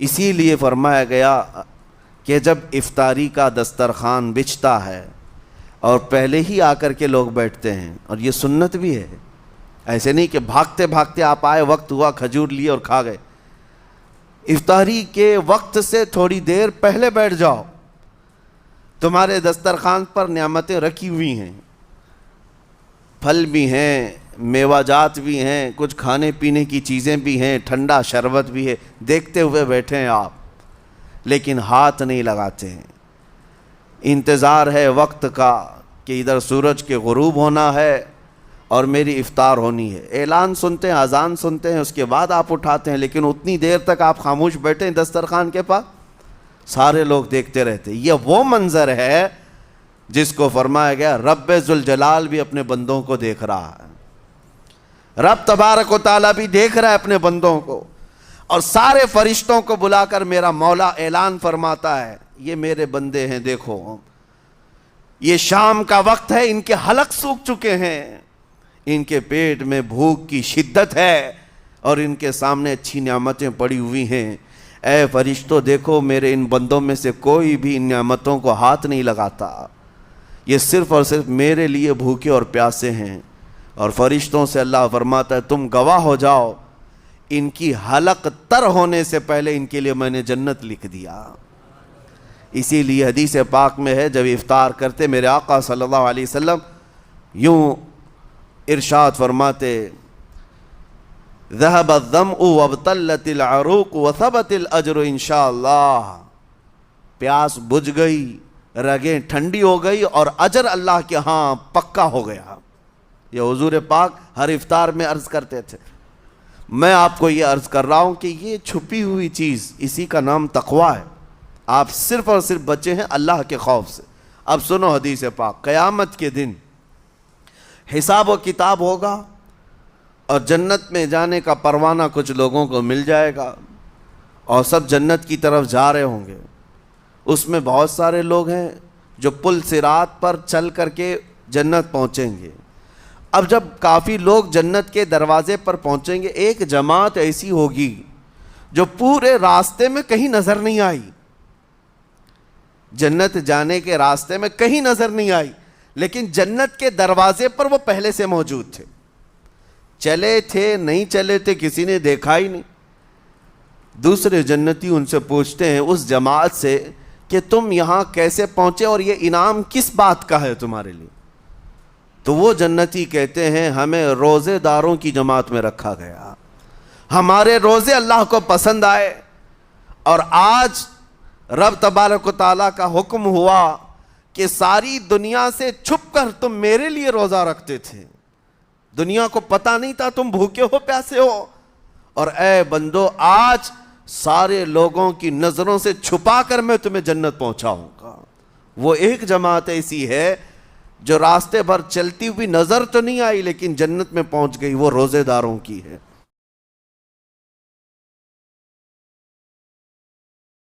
اسی لیے فرمایا گیا کہ جب افطاری کا دسترخوان بچھتا ہے اور پہلے ہی آ کر کے لوگ بیٹھتے ہیں، اور یہ سنت بھی ہے، ایسے نہیں کہ بھاگتے بھاگتے آپ آئے، وقت ہوا، کھجور لیے اور کھا گئے۔ افطاری کے وقت سے تھوڑی دیر پہلے بیٹھ جاؤ، تمہارے دسترخوان پر نعمتیں رکھی ہوئی ہیں، پھل بھی ہیں، میوہ جات بھی ہیں، کچھ کھانے پینے کی چیزیں بھی ہیں، ٹھنڈا شربت بھی ہے، دیکھتے ہوئے بیٹھے ہیں آپ، لیکن ہاتھ نہیں لگاتے ہیں۔ انتظار ہے وقت کا کہ ادھر سورج کے غروب ہونا ہے اور میری افطار ہونی ہے، اعلان سنتے ہیں، اذان سنتے ہیں، اس کے بعد آپ اٹھاتے ہیں، لیکن اتنی دیر تک آپ خاموش بیٹھے ہیں دسترخوان کے پاس، سارے لوگ دیکھتے رہتے۔ یہ وہ منظر ہے جس کو فرمایا گیا رب ذوالجلال بھی اپنے بندوں کو دیکھ رہا ہے، رب تبارک و تعالیٰ بھی دیکھ رہا ہے اپنے بندوں کو، اور سارے فرشتوں کو بلا کر میرا مولا اعلان فرماتا ہے یہ میرے بندے ہیں، دیکھو یہ شام کا وقت ہے، ان کے حلق سوکھ چکے ہیں، ان کے پیٹ میں بھوک کی شدت ہے اور ان کے سامنے اچھی نعمتیں پڑی ہوئی ہیں، اے فرشتوں دیکھو میرے ان بندوں میں سے کوئی بھی ان نعمتوں کو ہاتھ نہیں لگاتا، یہ صرف اور صرف میرے لیے بھوکے اور پیاسے ہیں۔ اور فرشتوں سے اللہ فرماتا ہے تم گواہ ہو جاؤ، ان کی حلق تر ہونے سے پہلے ان کے لیے میں نے جنت لکھ دیا۔ اسی لیے حدیث پاک میں ہے جب افطار کرتے میرے آقا صلی اللہ علیہ وسلم یوں ارشاد فرماتے ذهب الظمأ وابتلت العروق وثبت الاجر انشاءاللہ، پیاس بجھ گئی، رگیں ٹھنڈی ہو گئی اور اجر اللہ کے ہاں پکا ہو گیا۔ یہ حضور پاک ہر افطار میں عرض کرتے تھے۔ میں آپ کو یہ عرض کر رہا ہوں کہ یہ چھپی ہوئی چیز، اسی کا نام تقویٰ ہے، آپ صرف اور صرف بچے ہیں اللہ کے خوف سے۔ اب سنو حدیث پاک، قیامت کے دن حساب و کتاب ہوگا اور جنت میں جانے کا پروانہ کچھ لوگوں کو مل جائے گا اور سب جنت کی طرف جا رہے ہوں گے۔ اس میں بہت سارے لوگ ہیں جو پل صراط پر چل کر کے جنت پہنچیں گے۔ اب جب کافی لوگ جنت کے دروازے پر پہنچیں گے، ایک جماعت ایسی ہوگی جو پورے راستے میں کہیں نظر نہیں آئی، جنت جانے کے راستے میں کہیں نظر نہیں آئی، لیکن جنت کے دروازے پر وہ پہلے سے موجود تھے، چلے تھے نہیں چلے تھے کسی نے دیکھا ہی نہیں۔ دوسرے جنتی ان سے پوچھتے ہیں اس جماعت سے کہ تم یہاں کیسے پہنچے اور یہ انعام کس بات کا ہے تمہارے لیے؟ تو وہ جنتی کہتے ہیں ہمیں روزے داروں کی جماعت میں رکھا گیا، ہمارے روزے اللہ کو پسند آئے، اور آج رب تبارک و تعالیٰ کا حکم ہوا کہ ساری دنیا سے چھپ کر تم میرے لیے روزہ رکھتے تھے، دنیا کو پتہ نہیں تھا تم بھوکے ہو پیاسے ہو، اور اے بندو آج سارے لوگوں کی نظروں سے چھپا کر میں تمہیں جنت پہنچاؤں گا۔ وہ ایک جماعت ایسی ہے جو راستے بھر چلتی ہوئی نظر تو نہیں آئی لیکن جنت میں پہنچ گئی، وہ روزے داروں کی ہے۔